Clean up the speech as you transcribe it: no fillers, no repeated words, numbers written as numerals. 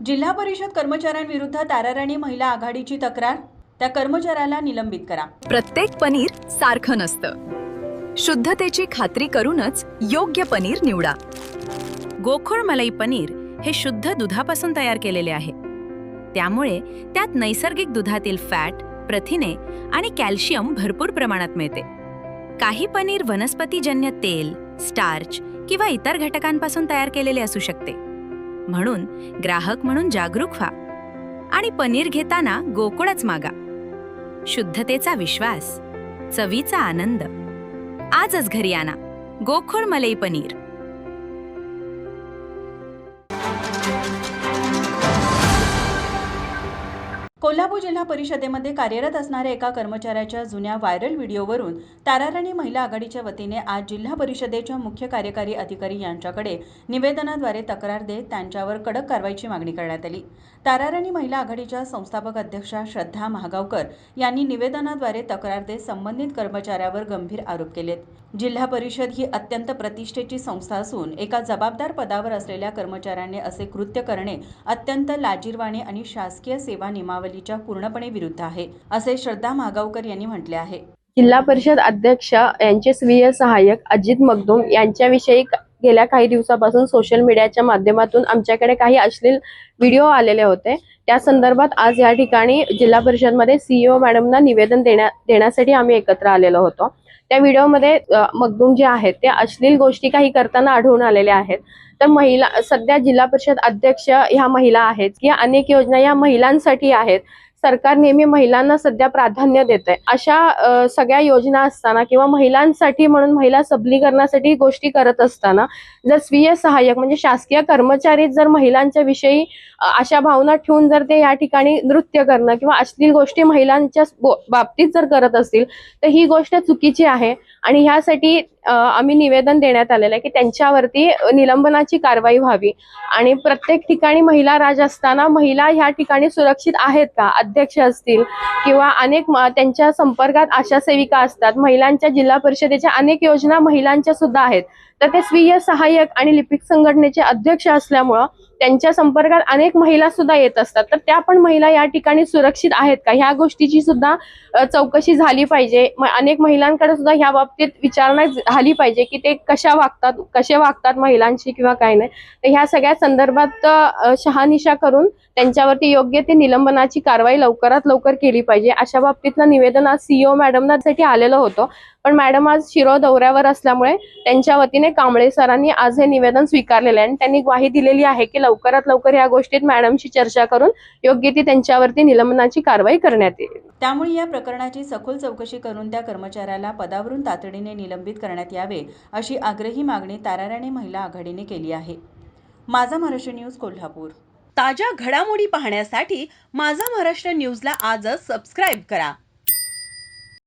जिल्हा परिषद कर्मचाऱ्यांविरुद्ध ताराराणी महिला आघाडीची तक्रार, त्या कर्मचाऱ्याला निलंबित करा। प्रत्येक पनीर सारखं नसतं। शुद्धतेची खात्री करूनच योग्य पनीर निवडा। गोकुळ मलाई पनीर हे शुद्ध दुधापासून तयार केलेले आहे, त्यामुळे त्यात नैसर्गिक दुधातील फॅट, प्रथिने आणि कॅल्शियम भरपूर प्रमाणात मिळते। काही पनीर वनस्पतीजन्य तेल, स्टार्च किंवा इतर घटकांपासून तयार केलेले असू शकते। म्हणून ग्राहक म्हणून जागरूक व्हा आणि पनीर घेताना गोकुळच मागा। शुद्धतेचा विश्वास, चवीचा आनंद। आजच घरी आणा गोकुळ मलाई पनीर। कोल्हापूर जिल्हा परिषदेमध्ये कार्यरत असणाऱ्या एका कर्मचाऱ्याच्या जुन्या व्हायरल व्हिडिओवरून ताराराणी महिला आघाडीच्या वतीने आज जिल्हा परिषदेच्या मुख्य कार्यकारी अधिकारी यांच्याकडे निवेदनाद्वारे तक्रार देत त्यांच्यावर कडक कारवाईची मागणी करण्यात आली। ताराराणी महिला आघाडीच्या संस्थापक अध्यक्षा श्रद्धा महागावकर यांनी निवेदनाद्वारे तक्रार देत संबंधित कर्मचाऱ्यावर गंभीर आरोप केलेत। जिल्हा परिषद ही अत्यंत प्रतिष्ठेची संस्था असून एका जबाबदार पदावर असलेल्या कर्मचाऱ्यांनी असे कृत्य करणे अत्यंत लाजिरवाणे आणि शासकीय सेवा नियमावलीच्या पूर्णपणे विरुद्ध आहे, असे श्रद्धा महागावकर यांनी म्हटले आहे। जिल्हा परिषद अध्यक्ष यांचे स्वीय सहाय्यक अजित मगदूम यांच्याविषयी गेल्या काही दिवसापासून सोशल मीडियाच्या माध्यमातून आमच्याकडे काही अश्लील व्हिडिओ आलेले होते। त्या संदर्भात आज या ठिकाणी जिल्हा परिषदमध्ये सीईओ मॅडमना निवेदन देण्यासाठी आम्ही एकत्र आलेलो होतो। त्या व्हिडिओमध्ये मगदूम जे आहेत ते अश्लील गोष्टी काही करताना आढळून आलेल्या आहेत। तर महिला सध्या जिल्हा परिषद अध्यक्ष ह्या महिला आहेत की अनेक योजना या महिलांसाठी आहेत। सरकार नेहमी महिलांना सध्या प्राधान्य देते। अशा सगळ्या योजना असताना किंवा महिलांसाठी म्हणून महिला सबलीकरणासाठी गोष्टी करत असताना जर स्वीय सहाय्यक म्हणजे शासकीय कर्मचारी जर महिलांच्या विषयी अशा भावना ठेवून जर ते या ठिकाणी नृत्य करणं किंवा अश्लील गोष्टी महिलांच्या बाबतीत जर करत असतील तर ही गोष्ट चुकीची आहे आणि ह्यासाठी आम्ही निवेदन देण्यात आलेलं आहे की त्यांच्यावरती निलंबनाची कारवाई व्हावी आणि प्रत्येक ठिकाणी महिला राज असताना महिला ह्या ठिकाणी सुरक्षित आहेत का? अध्यक्ष असतील किंवा अनेक त्यांच्या संपर्कात आशा सेविका असतात, महिलांच्या जिल्हा परिषदेच्या अनेक योजना महिलांच्या सुद्धा आहेत। तर ते स्वीय सहाय्यक आणि लिपिक संघटनेचे अध्यक्ष असल्यामुळं त्यांच्या संपर्कात अनेक महिला सुद्धा येत असतात। तर त्या पण महिला या ठिकाणी सुरक्षित आहेत का ह्या गोष्टीची सुद्धा चौकशी झाली पाहिजे। अनेक महिलांकडे सुद्धा ह्या बाबतीत विचारणा झाली पाहिजे की ते कसे वागतात महिलांशी किंवा काय नाही। तर ह्या सगळ्या संदर्भात शहानिशा करून त्यांच्यावरती योग्य ते निलंबनाची कारवाई लवकरात लवकर केली पाहिजे। अशा बाबतीतलं निवेदन आज सीईओ मॅडमसाठी आलेलं होतं, पण मॅडम आज शिरोळ दौऱ्यावर असल्यामुळे त्यांच्या वतीने कांबळे सरांनी आज हे निवेदन स्वीकारलेलं आहे आणि त्यांनी ग्वाही दिलेली आहे की लवकरात लवकर या गोष्टीत मॅडमशी चर्चा करून योग्य ती त्यांच्यावरती निलंबनाची कारवाई करण्यात येईल। त्यामुळे या प्रकरणाची सखोल चौकशी करून त्या कर्मचाऱ्याला पदावरून तातडीने निलंबित करण्यात यावे, अशी आग्रही मागणी ताराराणी महिला आघाडीने केली आहे। माझा महाराष्ट्र न्यूज कोल्हापूर। ताज्या घडामोडी पाहण्यासाठी माझा महाराष्ट्र न्यूजला आजच सबस्क्राईब करा।